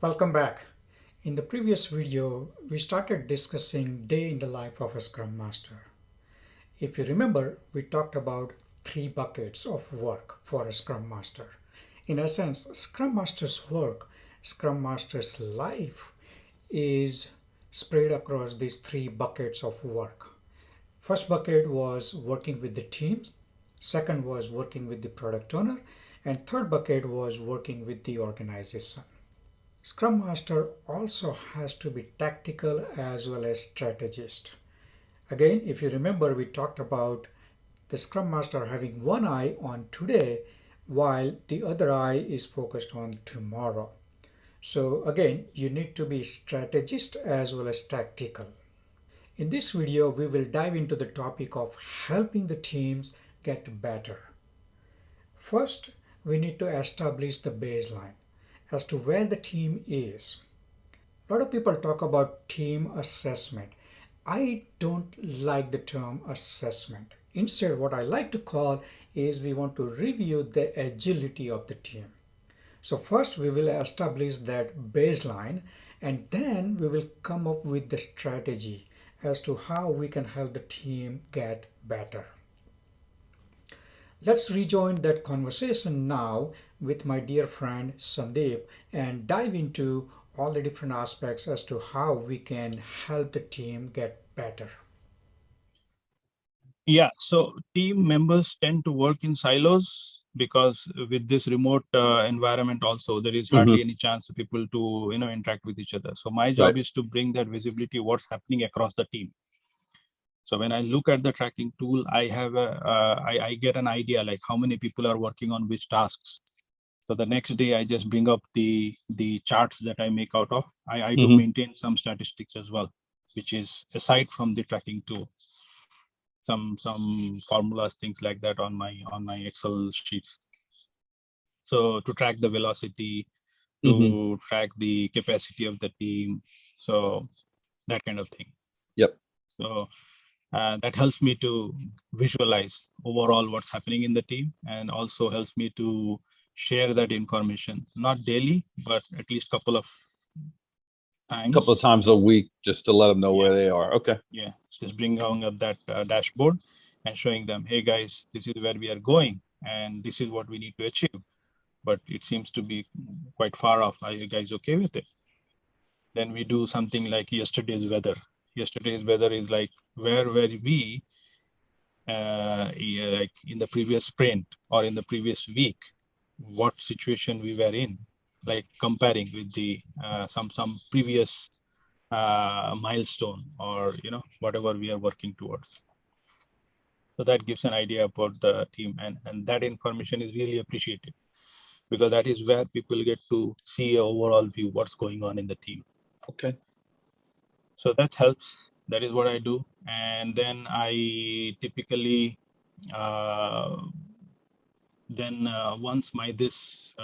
Welcome back. In the previous video, we started discussing day in the life of a Scrum Master. If you remember, we talked about three buckets of work for a Scrum Master. In essence, Scrum Master's work, Scrum Master's life is spread across these three buckets of work. First bucket was working with the team, second was working with the product owner, and third bucket was working with the organization. Scrum Master also has to be tactical as well as strategist. Again, if you remember, we talked about the Scrum Master having one eye on today while the other eye is focused on tomorrow. So again, you need to be strategist as well as tactical. In this video, we will dive into the topic of helping the teams get better. First, we need to establish the baseline as to where the team is. A lot of people talk about team assessment. I don't like the term assessment. Instead, what I like to call is we want to review the agility of the team. So first we will establish that baseline, and then we will come up with the strategy as to how we can help the team get better. Let's rejoin that conversation now with my dear friend Sandeep and dive into all the different aspects as to how we can help the team get better. Yeah, so team members tend to work in silos because with this remote environment also, there is hardly any chance for people to interact with each other. So my job is to bring that visibility, what's happening across the team. So when I look at the tracking tool, I have I get an idea like how many people are working on which tasks. So the next day I just bring up the charts that I make out of. I do maintain some statistics as well, which is aside from the tracking tool. Some formulas, things like that on my Excel sheets. So to track the velocity, to track the capacity of the team, so that kind of thing. Yep. So that helps me to visualize overall what's happening in the team, and also helps me to share that information, not daily, but at least couple of times a week, just to let them know where they are. Okay. Yeah, just bringing up that dashboard and showing them, hey guys, this is where we are going and this is what we need to achieve, but it seems to be quite far off. Are you guys okay with it? Then we do something like yesterday's weather. Yesterday's weather is like where were we like in the previous sprint or in the previous week, what situation we were in, like comparing with the some previous milestone or whatever we are working towards. So that gives an idea about the team, and that information is really appreciated because that is where people get to see an overall view what's going on in the team. Okay. So that helps. That is what I do, and then I typically once my this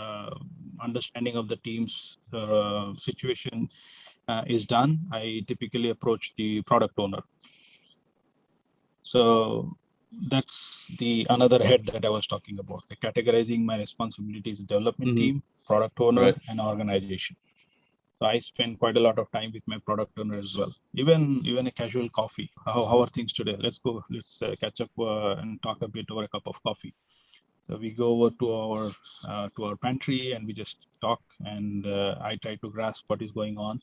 understanding of the team's situation is done, I typically approach the product owner. So that's the another head that I was talking about, the categorizing my responsibilities: development team, product owner, and organization. So I spend quite a lot of time with my product owner as well. Even a casual coffee. How are things today? Let's go. Let's catch up and talk a bit over a cup of coffee. So we go over to our pantry and we just talk, and I try to grasp what is going on.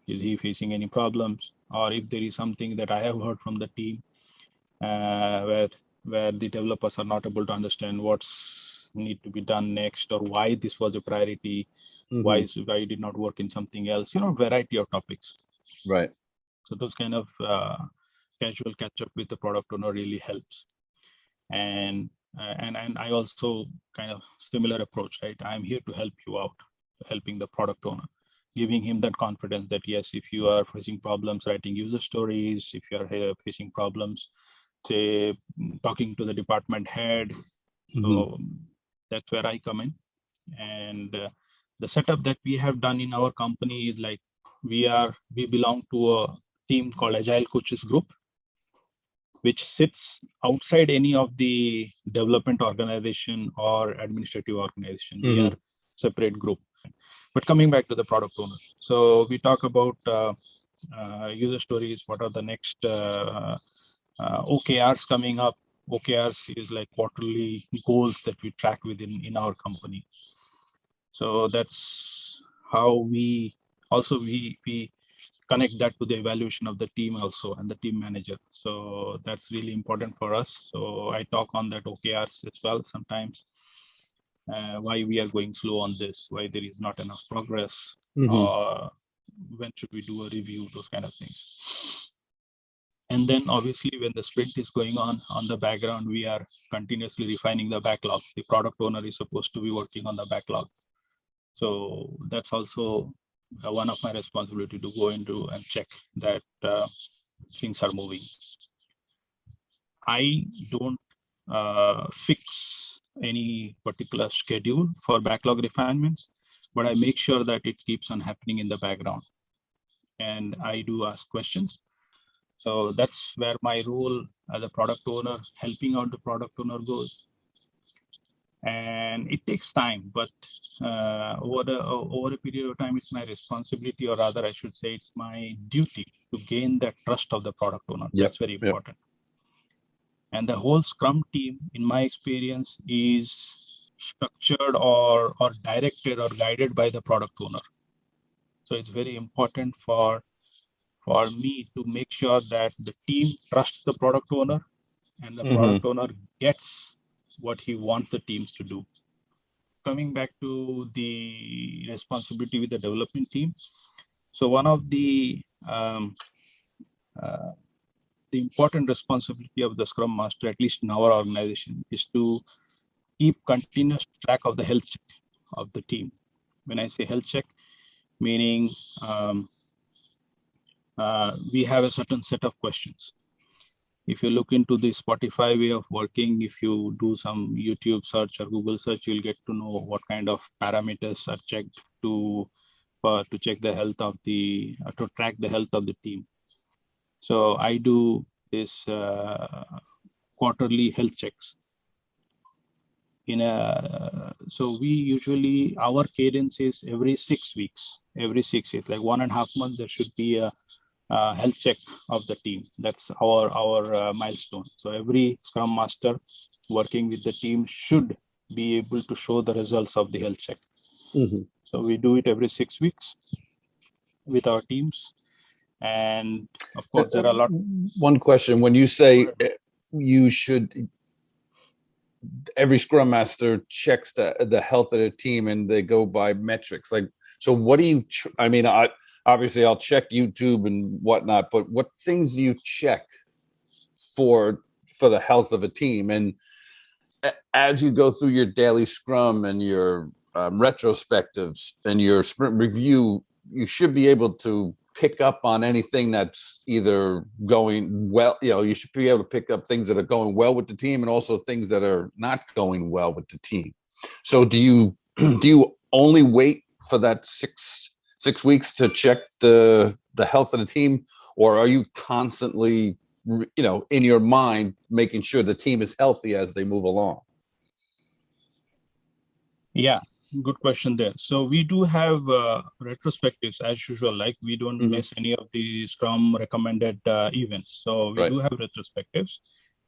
Is he facing any problems, or if there is something that I have heard from the team where the developers are not able to understand what's need to be done next, or why this was a priority, why it did not work in something else. Variety of topics. Right. So those kind of casual catch up with the product owner really helps. And I also kind of similar approach, right? I'm here to help you out, helping the product owner, giving him that confidence that yes, if you are facing problems writing user stories, if you are facing problems, say talking to the department head, so that's where I come in. And the setup that we have done in our company is like we belong to a team called Agile Coaches Group, which sits outside any of the development organization or administrative organization. We are separate group. thing. But coming back to the product owner, so we talk about user stories. What are the next OKRs coming up? OKRs is like quarterly goals that we track in our company. So that's how we connect that to the evaluation of the team also and the team manager. So that's really important for us. So I talk on that OKRs as well sometimes. Why we are going slow on this, why there is not enough progress, when should we do a review, those kind of things. And then obviously when the sprint is going on the background, we are continuously refining the backlog. The product owner is supposed to be working on the backlog. So that's also one of my responsibility to go into and check that things are moving. I don't fix any particular schedule for backlog refinements, but I make sure that it keeps on happening in the background. And I do ask questions. So that's where my role as a product owner, helping out the product owner goes. And it takes time, but over a period of time, it's my responsibility, or rather, I should say, it's my duty to gain the trust of the product owner. That's very important. And the whole Scrum team, in my experience, is structured or directed or guided by the product owner. So it's very important for me to make sure that the team trusts the product owner and the product owner gets what he wants the teams to do. Coming back to the responsibility with the development team. So one of the important responsibility of the Scrum Master, at least in our organization, is to keep continuous track of the health check of the team. When I say health check, meaning we have a certain set of questions. If you look into the Spotify way of working, if you do some YouTube search or Google search, you'll get to know what kind of parameters are checked to check the health of to track the health of the team. So I do this quarterly health checks. So we usually, our cadence is every 6 weeks. Every 6 weeks, like 1.5 months, there should be a health check of the team. That's our milestone. So every Scrum Master working with the team should be able to show the results of the health check. So we do it every 6 weeks with our teams. And of course, there are a lot. One question: when you say you should, every Scrum Master checks the health of the team, and they go by metrics. Like, so what do you? I mean, obviously I'll check YouTube and whatnot, but what things do you check for the health of a team? And as you go through your daily Scrum and your retrospectives and your sprint review, you should be able to pick up on anything that's either going well. You should be able to pick up things that are going well with the team, and also things that are not going well with the team. So do you only wait for that six weeks to check the health of the team, or are you constantly, in your mind, making sure the team is healthy as they move along? Yeah, good question there. So we do have retrospectives as usual. Like, we don't miss any of the Scrum recommended events. So we do have retrospectives.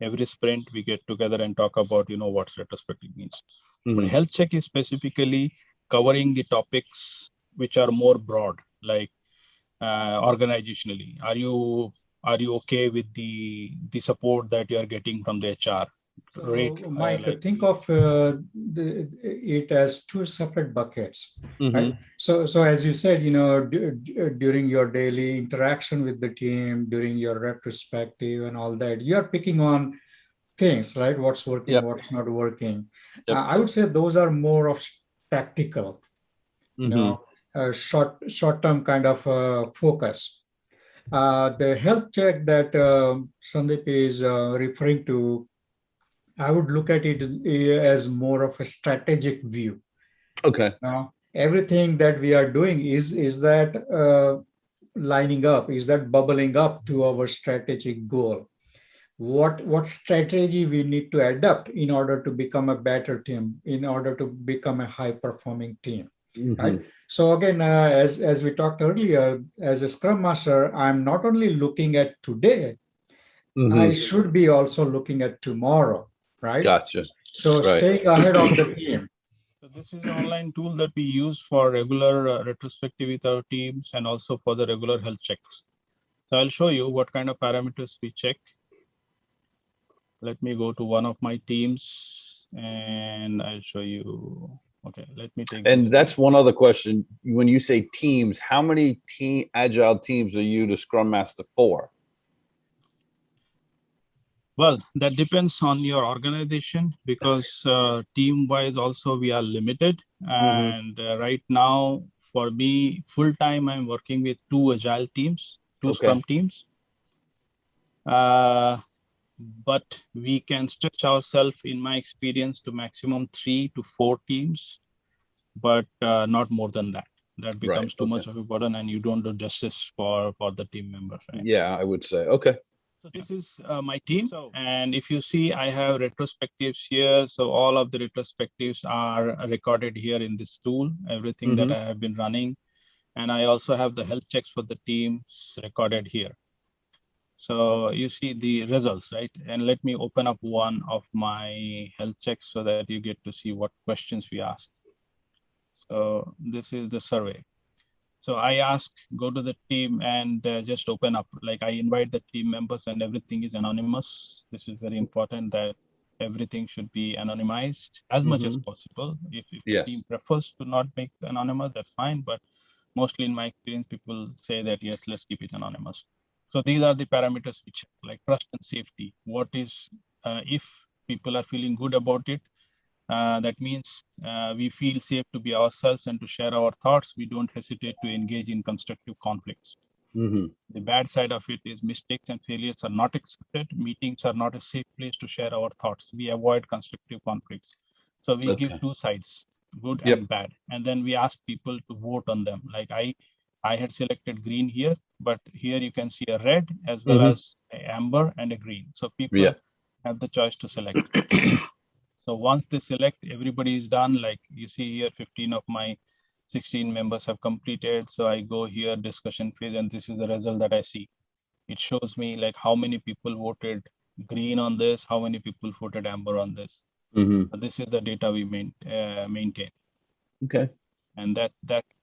Every sprint we get together and talk about what retrospective means. But health check is specifically covering the topics which are more broad, like organizationally. Are you okay with the support that you are getting from the HR? Mike, think of it as two separate buckets, right? So as you said, during your daily interaction with the team, during your retrospective and all that, you are picking on things, right? What's working, what's not working. I would say those are more of tactical, short-term kind of focus. The health check that Sandeep is referring to, I would look at it as more of a strategic view. Okay. Now, everything that we are doing is that lining up, is that bubbling up to our strategic goal? What strategy we need to adapt in order to become a better team, in order to become a high-performing team? right? So again, as we talked earlier, as a Scrum Master, I'm not only looking at today, I should be also looking at tomorrow, right? Gotcha. So Right. staying ahead of the team. So this is an online tool that we use for regular retrospective with our teams and also for the regular health checks. So I'll show you what kind of parameters we check. Let me go to one of my teams and I'll show you. Okay, let me take. And that's one other question. When you say teams, how many agile teams are you the Scrum Master for? Well, that depends on your organization because team-wise also we are limited. And right now, for me, full-time, I'm working with 2 agile teams, 2 Scrum teams. But we can stretch ourselves, in my experience, to maximum 3 to 4 teams, but not more than that. That becomes too much of a burden, and you don't do justice for the team members. Right? Yeah, I would say. Okay. So this is my team. And if you see, I have retrospectives here. So all of the retrospectives are recorded here in this tool, everything that I have been running. And I also have the health checks for the teams recorded here. So you see the results, right? And let me open up one of my health checks so that you get to see what questions we asked. So this is the survey. So I ask, go to the team and just open up. Like I invite the team members and everything is anonymous. This is very important that everything should be anonymized as much as possible. If the team prefers to not make anonymous, that's fine. But mostly in my experience, people say that, yes, let's keep it anonymous. So these are the parameters we check, like trust and safety. What is, if people are feeling good about it, that means we feel safe to be ourselves and to share our thoughts. We don't hesitate to engage in constructive conflicts. The bad side of it is mistakes and failures are not accepted. Meetings are not a safe place to share our thoughts. We avoid constructive conflicts. So we give 2 sides, good and bad. And then we ask people to vote on them. Like I had selected green here, but here you can see a red as well as an amber and a green. So people have the choice to select. So once they select, everybody is done. Like you see here, 15 of my 16 members have completed. So I go here, discussion phase, and this is the result that I see. It shows me like how many people voted green on this, how many people voted amber on this. So this is the data we maintain. Okay. And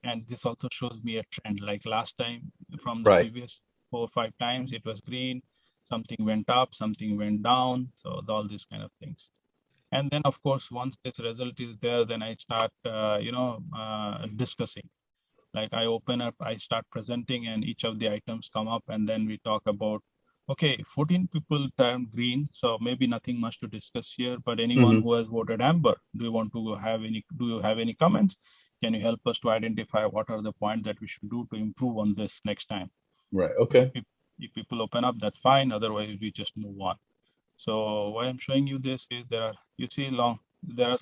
and this also shows me a trend. Like last time, from the previous 4 or 5 times, it was green. Something went up, something went down. So all these kind of things. And then, of course, once this result is there, then I start, discussing. Like I open up, I start presenting, and each of the items come up, and then we talk about, okay, 14 people turned green, so maybe nothing much to discuss here. But anyone who has voted amber, do you have any comments? Can you help us to identify what are the points that we should do to improve on this next time? Right. Okay. If people open up, that's fine. Otherwise, we just move on. So why I'm showing you this is there are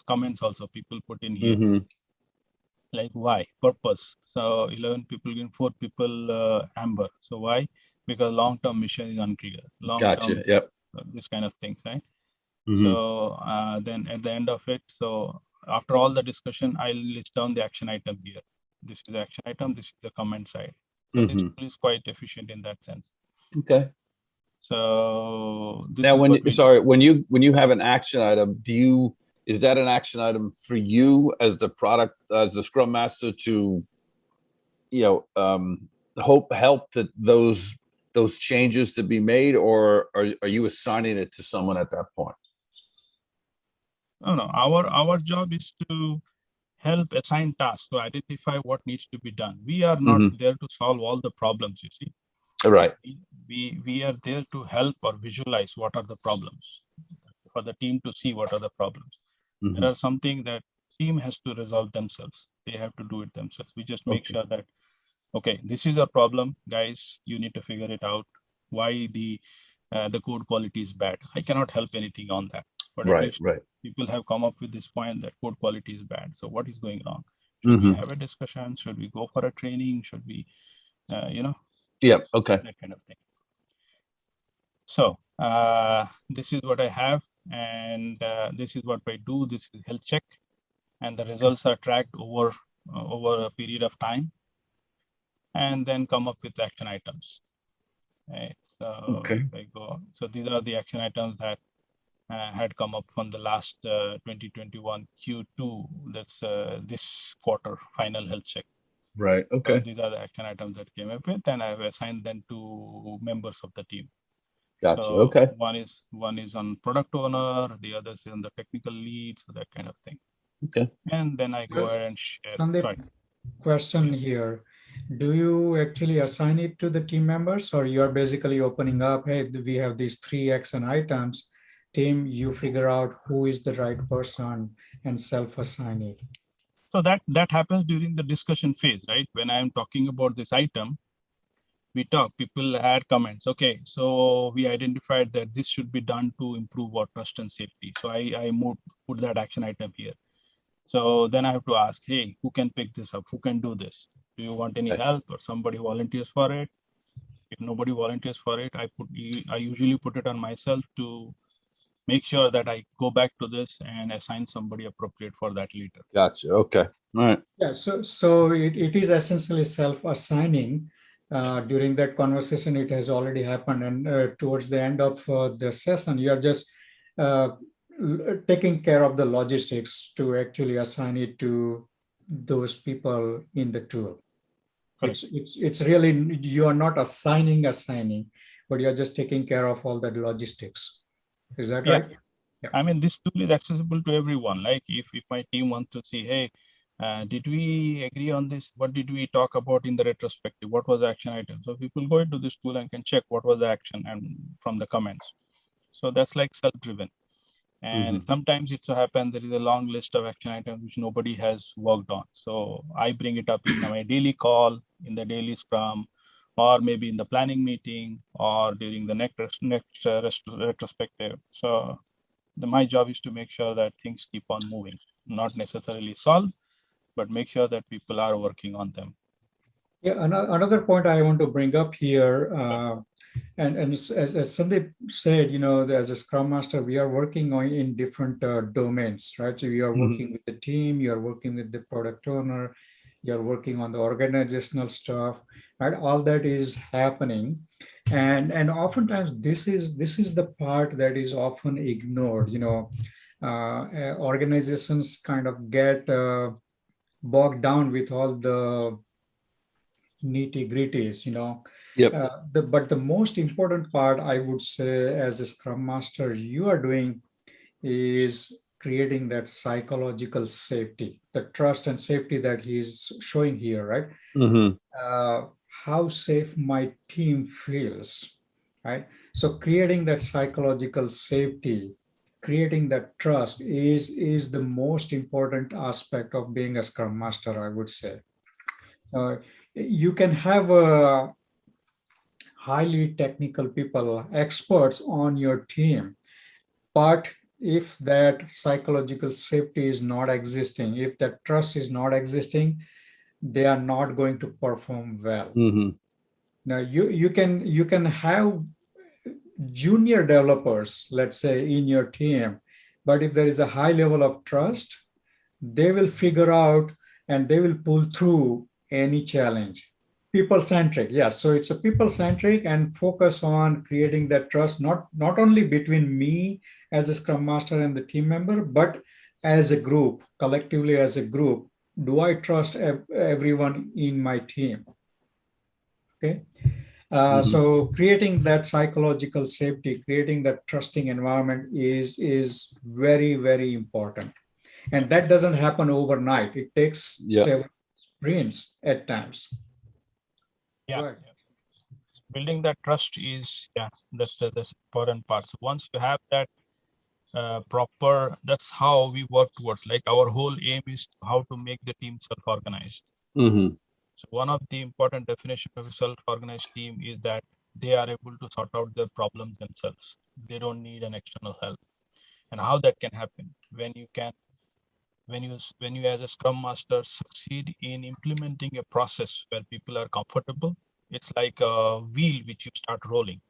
comments also people put in here. Like why, purpose. So 11 people green, 4 people amber. So why? Because long-term mission is unclear. Gotcha. This kind of things, right? So then at the end of it, so after all the discussion, I'll list down the action item here. This is the action item. This is the comment side. So this tool is quite efficient in that sense. Okay. So now, when you have an action item, is that an action item for you as the product, as the Scrum Master to, help that those changes to be made, or are you assigning it to someone at that point? No. Our job is to help assign tasks to identify what needs to be done. We are not there to solve all the problems, you see. Right. We are there to help or visualize what are the problems, for the team to see what are the problems. There are something that team has to resolve themselves. They have to do it themselves. We just make sure that, okay, this is a problem, guys. You need to figure it out. Why the code quality is bad. I cannot help anything on that. But at least people have come up with this point that code quality is bad. So what is going wrong? Should we have a discussion? Should we go for a training? Should we, okay. that kind of thing. So this is what I have, and this is what I do. This is health check, and the results are tracked over over a period of time, and then come up with action items. Right. So Okay. if I go, so these are the action items that had come up from the last 2021 Q2. That's this quarter final health check. Right. So Okay. these are the action items that came up with, and I've assigned them to members of the team. Gotcha. So Okay. one is on product owner, the other is on the technical lead, so that kind of thing. Okay. And then I go ahead and share. Sandeep, question here. Do you actually assign it to the team members, or you are basically opening up, hey, we have these 3 action items, team, you figure out who is the right person and self-assign it? So that happens during the discussion phase, right? When I'm talking about this item, we talk, people had comments. Okay, so we identified that this should be done to improve our trust and safety. So I put that action item here. So then I have to ask, hey, who can pick this up? Who can do this? Do you want any help, or somebody volunteers for it? If nobody volunteers for it, I usually put it on myself to make sure that I go back to this and assign somebody appropriate for that later. Gotcha. Okay. All right. Yeah, so it is essentially self-assigning. During that conversation, it has already happened, and towards the end of the session, you are just uh, taking care of the logistics to actually assign it to those people in the tool. Correct. It's really, you are not assigning, but you're just taking care of all the logistics. Is that right? Yeah. I mean, this tool is accessible to everyone. Like if my team wants to see, hey, did we agree on this? What did we talk about in the retrospective? What was the action item? So people go into this tool and can check what was the action and from the comments. So that's like self-driven. And sometimes it so happens there is a long list of action items which nobody has worked on. So I bring it up in my daily call, in the daily Scrum, or maybe in the planning meeting, or during the next retrospective. So my job is to make sure that things keep on moving, not necessarily solve, but make sure that people are working on them. Yeah, another point I want to bring up here, and as Sandeep said, as a Scrum Master, we are working on in different domains, right? So you are working with the team, you are working with the product owner, you are working on the organizational stuff, right? All that is happening, and oftentimes this is the part that is often ignored. Organizations kind of get bogged down with all the nitty gritties. Yep. But the most important part, I would say, as a Scrum Master, you are doing is creating that psychological safety, the trust and safety that he's showing here, right? How safe my team feels, right? So creating that psychological safety, creating that trust is the most important aspect of being a Scrum Master, I would say. You can have highly technical people, experts on your team, but if that psychological safety is not existing, if that trust is not existing, they are not going to perform well. Now you can have junior developers, let's say, in your team, but if there is a high level of trust, they will figure out and they will pull through any challenge. People centric, yes. So it's a people centric and focus on creating that trust, not only between me as a Scrum Master and the team member, but as a group, collectively as a group. Do I trust everyone in my team? Okay. So creating that psychological safety, creating that trusting environment is very, very important. And that doesn't happen overnight. It takes several sprints at times. Yeah. Building that trust is, that's the important part. So once you have that proper, that's how we work towards, like our whole aim is how to make the team self-organized. So one of the important definitions of a self-organized team is that they are able to sort out their problems themselves. They don't need an external help. And how that can happen when you as a Scrum Master succeed in implementing a process where people are comfortable. It's like a wheel which you start rolling.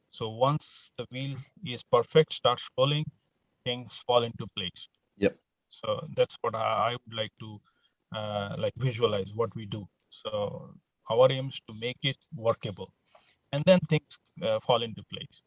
So once the wheel is perfect, starts rolling, things fall into place. Yep. So that's what I would like to like visualize what we do. So our aim is to make it workable, and then things fall into place.